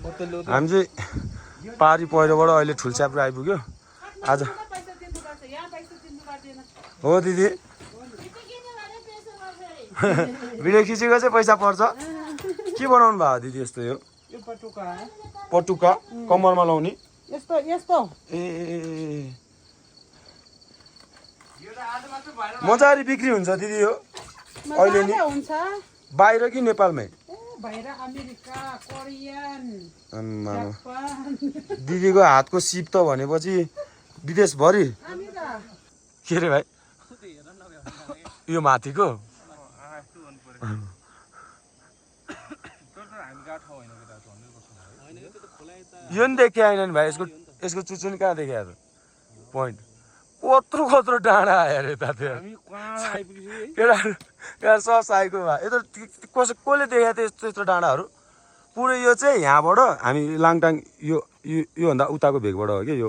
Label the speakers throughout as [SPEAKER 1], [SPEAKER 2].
[SPEAKER 1] हामी चाहिँ पारी पहिरोबाट अहिले ठुलस्याप्रो आइपुग्यो आज हो दिदी भिडियो खिचेको चाहिँ पैसा पर्छ के बनाउनु भयो दिदी यस्तो यो पटुका कम्मरमा लाउने ए मजाले बिक्री हुन्छ दिदी यो अहिले नि बाहिर कि नेपालमै दिदीको हातको सिप त भनेपछि विदेशभरि के अरे भाइ यो माथिको यो नि देखे आएन नि भाइ यसको चुचुनी कहाँ देखे त पोइन्ट कत्रो डाँडा आयो अरे यता केटा सब साइको भए यता कसले देखाएको थियो यस्तो डाँडाहरू पुरै यो चाहिँ यहाँबाट हामी लाङटाङ योभन्दा उताको भेगबाट हो कि यो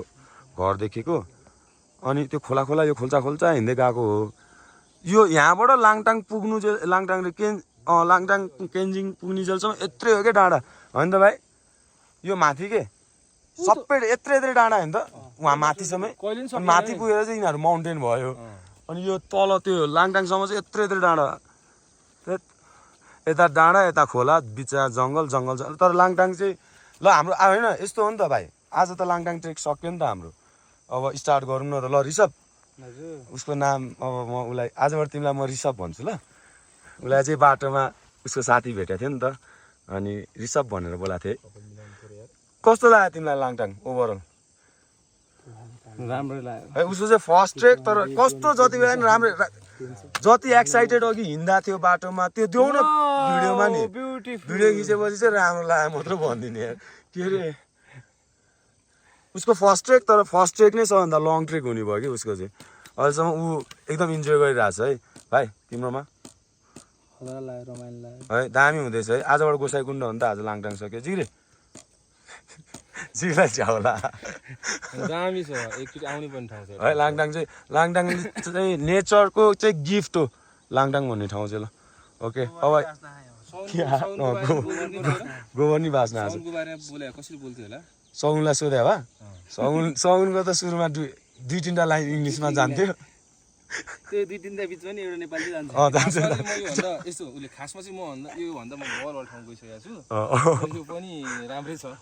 [SPEAKER 1] घर देखेको अनि त्यो खोला यो खोल्चा हिँड्दै गएको हो यो यहाँबाट लाङटाङ पुग्नु चाहिँ लाङटाङ केन्जिङ पुग्ने जेलसम्म यत्रै हो क्या डाँडा होइन त भाइ यो माथि के सबै यत्रै डाँडा होइन त उहाँ माथिसम्म माथि पुगेर चाहिँ यिनीहरू माउन्टेन भयो अनि यो तल त्यो लाङटाङसम्म चाहिँ यत्रै डाँडा यता डाँडा यता खोला बिचमा जङ्गल छ तर लाङटाङ चाहिँ ल हाम्रो होइन यस्तो हो नि त भाइ आज त लाङटाङ ट्रेक सक्यो नि त हाम्रो अब स्टार्ट गरौँ न त ल ऋषभ उसको नाम अब म उसलाई आजबाट तिमीलाई म ऋषभ भन्छु ल उसलाई चाहिँ बाटोमा उसको साथी भेटेको थियो नि त अनि ऋषभ भनेर बोलाएको थिएँ कस्तो लाग्यो तिमीलाई लाङटाङ ओभरअल
[SPEAKER 2] राम्रो लाग्यो
[SPEAKER 1] है उसको चाहिँ फर्स्ट ट्रेक तर कस्तो जति बेला नि राम्रो जति एक्साइटेड अघि हिँड्दा थियो बाटोमा त्यो देऊ न भिडियोमा नि भिडियो खिचेपछि चाहिँ राम्रो लाग्यो मात्र भनिदिने के अरे उसको फर्स्ट ट्रेक तर फर्स्ट ट्रेक नै सबभन्दा लङ ट्रेक हुने भयो कि उसको चाहिँ अहिलेसम्म ऊ एकदम इन्जोय गरिरहेछ है भाइ तिम्रोमा है दामी हुँदैछ है आजबाट गोसाइकुण्ड हो नि त आज लाङटाङ सक्यो जिग्रे जिग्रा झ्याउला
[SPEAKER 2] दामी छ एकचोटि आउने पनि ठाउँ छ
[SPEAKER 1] है लाङटाङ चाहिँ नेचरको चाहिँ गिफ्ट हो लाङटाङ भन्ने ठाउँ चाहिँ ल ओके अब गोबर नि बाँच्न आज सगुनलाई सोध्यो भा सगुनको त सुरुमा दुई तिनवटा लाइन इङ्ग्लिसमा जान्थ्यो
[SPEAKER 2] त्यो दुई तिनवटा बिचमा नि एउटा नेपाली जान्छ यस्तो उसले खासमा चाहिँ म भन्दा म भरवाल ठाउँ गइसकेको छु यो पनि राम्रै छ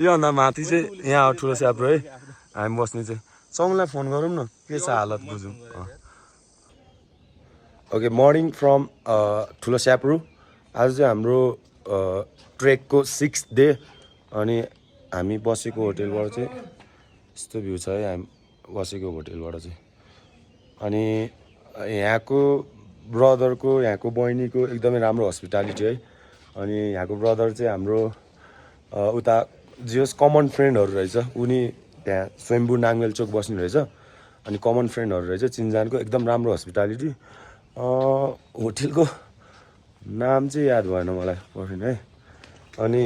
[SPEAKER 1] योभन्दा माथि चाहिँ यहाँ ठुलो स्याप्रो है हामी बस्ने चाहिँ सगुनलाई फोन गरौँ न के छ हालत बुझौँ ओके मर्निङ फ्रम ठुलो स्याप्रो आज चाहिँ हाम्रो ट्रेकको 6th डे अनि हामी बसेको होटेलबाट चाहिँ यस्तो भ्यू छ है हामी बसेको होटेलबाट चाहिँ अनि यहाँको ब्रदरको यहाँको बहिनीको एकदमै राम्रो हस्पिटालिटी है अनि यहाँको ब्रदर चाहिँ हाम्रो उता जियोस् कमन फ्रेन्डहरू रहेछ उनी त्यहाँ स्वयम्भू नाङ्गेल चोक बस्ने रहेछ अनि कमन फ्रेन्डहरू रहेछ चिनजानको एकदम राम्रो हस्पिटालिटी होटेलको नाम चाहिँ याद भएन मलाई पर्खिन है अनि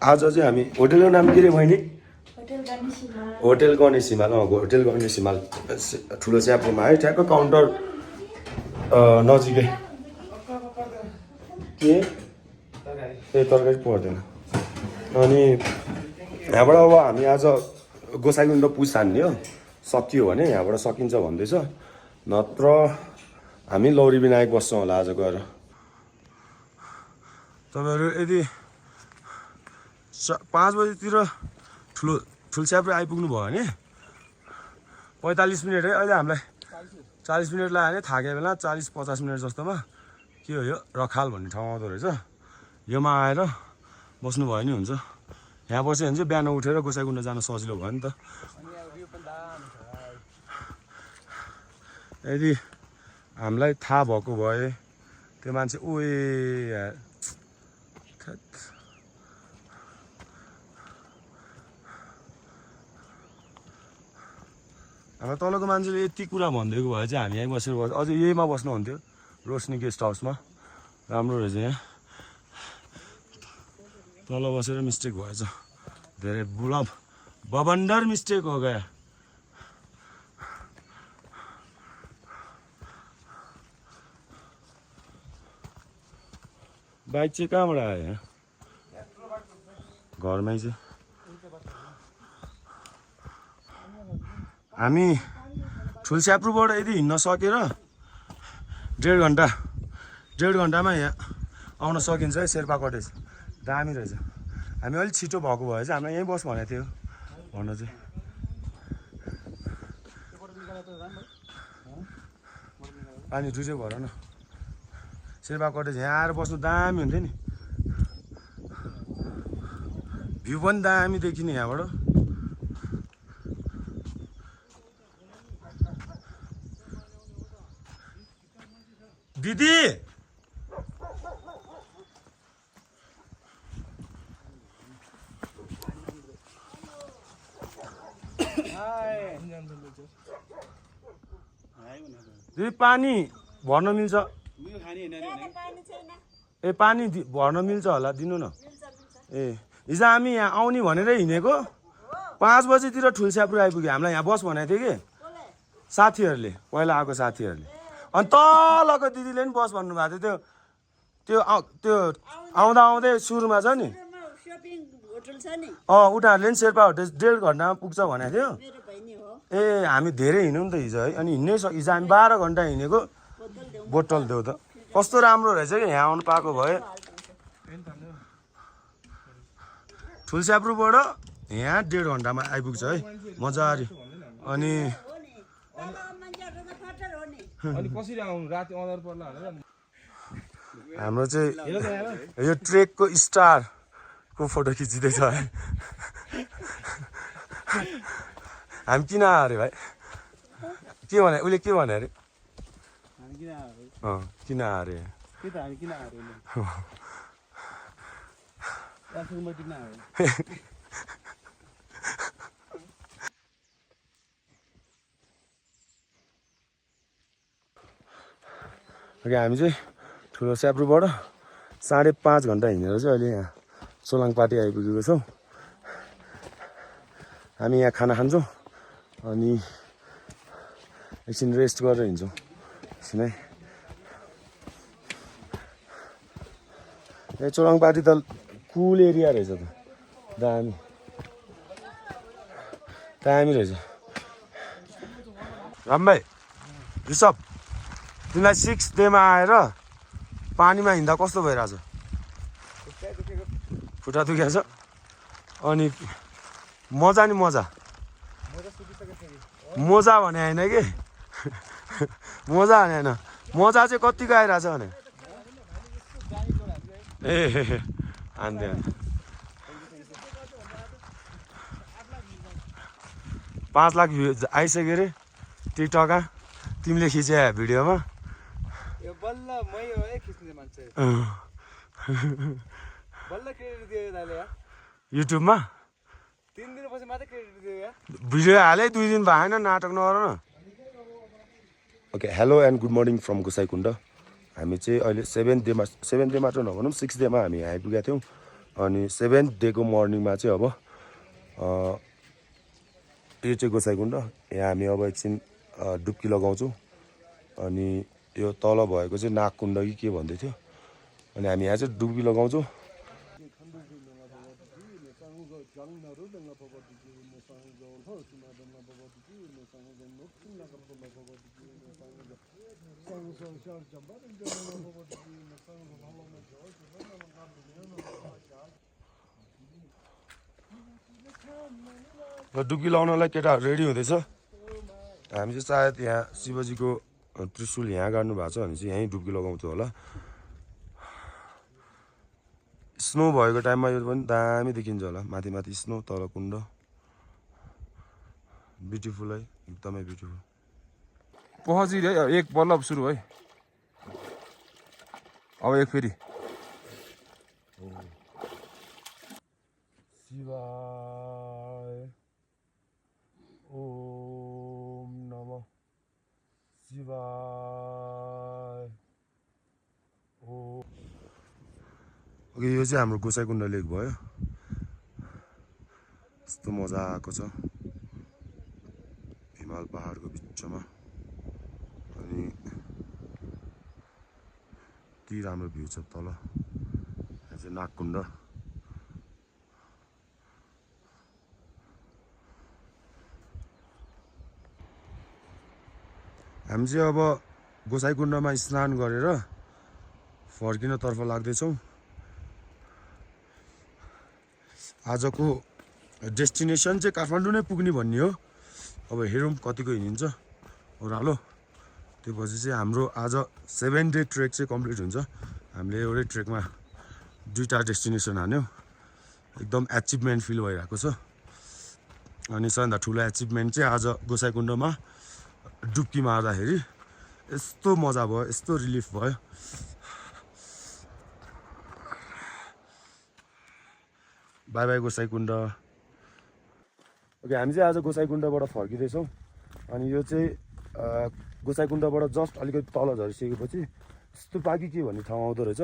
[SPEAKER 1] आज चाहिँ हामी होटेलको नाम के रे बहिनी होटेल गणेश हिमाल होटेल गणेश हिमाल ठुलो स्याप्रोमा है ठ्याक्क काउन्टर नजिकै के ए तरकारी पर्दैन अनि यहाँबाट अब हामी आज गोसाइकुण्ड पुस हान्ने हो सकियो भने यहाँबाट सकिन्छ भन्दैछ नत्र हामी लौरी विनायक बस्छौँ होला आज गएर तपाईँहरू यदि 5 बजीतिर ठुलस्याप्रो आइपुग्नु भयो भने 45 मिनट है अहिले हामीलाई 40 मिनट लाग्यो भने थाके बेला 40-50 मिनट जस्तोमा के हो यो रखाल भन्ने ठाउँ आउँदो रहेछ योमा आएर बस्नुभयो नि हुन्छ यहाँ बस्यो भने चाहिँ बिहान उठेर गोसाइकुण्ड जान सजिलो भयो नि त यदि हामीलाई थाहा भएको भए त्यो मान्छे ओए हाम्रो तलको मान्छेले यति कुरा भनिदिएको भए चाहिँ हामी यहीँ बसेर अझै यहीमा बस्नुहुन्थ्यो रोशनी गेस्ट हाउसमा राम्रो रहेछ यहाँ तल बसेर मिस्टेक भएछ धेरै बबन्डर मिस्टेक हो गया बाइक चाहिँ कहाँबाट आयो घरमै चाहिँ हामी ठुलस्याप्रुबाट यदि हिँड्न सकेर 1.5 घन्टामा यहाँ आउन सकिन्छ है शेर्पा कटेज दामी रहेछ हामी अलिक छिटो भएको भए चाहिँ हामीलाई यहीँ बस भनेको थियो भन्न चाहिँ पानी टुटे भएर न शेर्पा कटेज यहाँ आएर बस्नु दामी हुन्थ्यो नि भ्यू पनि दामी देखिने यहाँबाट दिदी दिदी पानी भर्न मिल्छ ए पानी भर्न मिल्छ होला दिनु न ए हिजो हामी यहाँ आउने भनेर हिँडेको 5 बजेतिर ठुलस्याप्रु आइपुग्यो हामीलाई यहाँ बस भनेको थियो कि साथीहरूले पहिला आएको साथीहरूले अनि तलको दिदीले पनि बस भन्नुभएको थियो त्यो आउँदा आउँदै सुरुमा छ नि उनीहरूले पनि शेर्पा होटेल 1.5 घन्टामा पुग्छ भनेको थियो ए हामी धेरै हिँड्यौँ नि त हिजो है अनि हिजो हामी 12 घन्टा हिँडेको बोतल देऊ त कस्तो राम्रो रहेछ कि यहाँ आउनु पाएको भए ठुलस्याप्रुबाट यहाँ 1.5 घन्टामा आइपुग्छ है मजाले अनि
[SPEAKER 2] कसरी आउनु राति अँधार पर्ला भनेर
[SPEAKER 1] हाम्रो चाहिँ यो ट्रेकको स्टारको फोटो खिचिँदैछ है हामी किन आयो अरे भाइ के भने उसले के भने अरे किन आयो अरे हामी चाहिँ ठुलो स्याप्रुबाट 5.5 घन्टा हिँडेर चाहिँ अहिले यहाँ सोलाङपाटी आइपुगेको छौँ हामी यहाँ खाना खान्छौँ अनि एकछिन रेस्ट गरेर हिँड्छौँ एकछिनै ए सोलाङपाटी त कुल एरिया रहेछ त दामी रहेछ राम भाइ ऋषभ तिमीलाई 6 डेमा आएर पानीमा हिँड्दा कस्तो भइरहेछ खुट्टा दुखेको छ अनि मजा नि मजा भने होइन कि मजा भने होइन मजा चाहिँ कतिको आइरहेछ भने ए हान्दै 5 लाख भ्यू आइसक्यो अरे टिकटकमा तिमीले खिचे भिडियोमा
[SPEAKER 2] बल्ल मै हो है खिच्ने मान्छे बल्ल क्रेडिट दियो दाइले
[SPEAKER 1] युट्युबमा
[SPEAKER 2] 3 दिनपछि मात्रै क्रेडिट दियो यार
[SPEAKER 1] भिडियो हाले 2 दिन भएन नाटक नगर न okay hello and good morning from Gosaikunda हामी चाहिँ अहिले 7th डे मात्र नभनौँ 6th डेमा हामी यहाँ आइपुगेका थियौँ अनि 7th डेको मर्निङमा चाहिँ अब यो चाहिँ गोसाइकुण्ड यहाँ हामी अब एकछिन डुब्की लगाउँछौँ अनि यो तल भएको चाहिँ नागकुण्ड कि के भन्दै थियो अनि हामी यहाँ चाहिँ डुब्की लगाउँछौँ डुब्की लगाउनलाई केटाहरू रेडी हुँदैछ हामी चाहिँ सायद यहाँ शिवजीको त्रिशूल यहाँ गाड्नु भएको छ भने चाहिँ यहीँ डुब्की लगाउँथ्यो होला स्नो भएको टाइममा यो पनि दामी देखिन्छ होला माथि माथि स्नो तल कुण्ड ब्युटिफुल है एकदमै ब्युटिफुल
[SPEAKER 2] पहुँची है एक बल्ल सुरु है अब एक फेरि
[SPEAKER 1] शिवाय ओम नमः शिवाय ओके यो चाहिँ हाम्रो गोसाइकुण्ड लेक भयो यस्तो मजा आएको छ हिमाल पहाडको बिचमा अनि यति राम्रो भ्यू छ तल यहाँ चाहिँ नागकुण्ड हामी चाहिँ अब गोसाइकुण्डमा स्नान गरेर फर्किनतर्फ लाग्दैछौँ। आजको डेस्टिनेसन चाहिँ काठमाडौँ नै पुग्ने भन्ने हो। अब हेरौँ कतिको हिँडिन्छ ओह्रालो। त्यो पछि चाहिँ हाम्रो आज 7 डे ट्रेक चाहिँ कम्प्लिट हुन्छ। हामीले एउटै ट्रेकमा 2टा डेस्टिनेसन हान्यौँ। एकदम एचिभमेन्ट फिल भइरहेको छ। अनि सबैभन्दा ठुलो एचिभमेन्ट चाहिँ आज गोसाइकुण्डमा डुब्की मार्दाखेरि यस्तो मजा भयो, यस्तो रिलिफ भयो। By by Gosaikunda. ओके, हामी चाहिँ आज गोसाइकुण्डबाट फर्किँदैछौँ। अनि यो चाहिँ गोसाइकुण्डबाट जस्ट अलिकति तल झरिसकेपछि यस्तो बाँकी के भन्ने ठाउँ आउँदो रहेछ।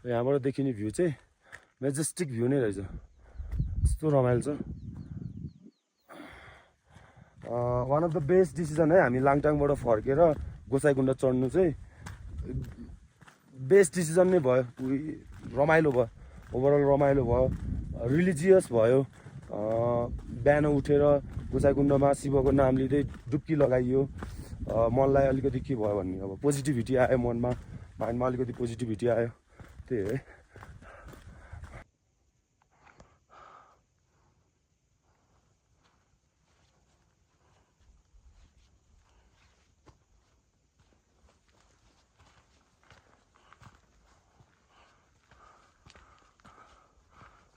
[SPEAKER 1] यहाँबाट देखिने भ्यू चाहिँ मेजेस्टिक भ्यू नै रहेछ, यस्तो रमाइलो छ। One of the best decision है हामी लाङटाङबाट फर्केर गोसाइकुण्ड चढ्नु चाहिँ बेस्ट डिसिजन नै भयो। रमाइलो भयो, ओभरअल रमाइलो भयो, रिलिजियस भयो। बिहान उठेर गोसाइकुण्डमा शिवको नाम लिँदै डुब्की लगाइयो। मनलाई अलिकति के भयो भन्ने अब पोजिटिभिटी आयो मनमा, माइन्डमा अलिकति पोजिटिभिटी आयो, त्यही है।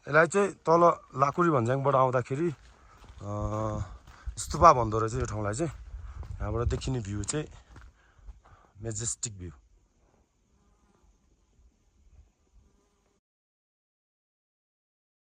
[SPEAKER 1] यसलाई चाहिँ तल लाकुरी भन्ज्याङबाट आउँदाखेरि स्तुपा भन्दो रहेछ यो ठाउँलाई चाहिँ। यहाँबाट देखिने भ्यू चाहिँ मेजेस्टिक भ्यू।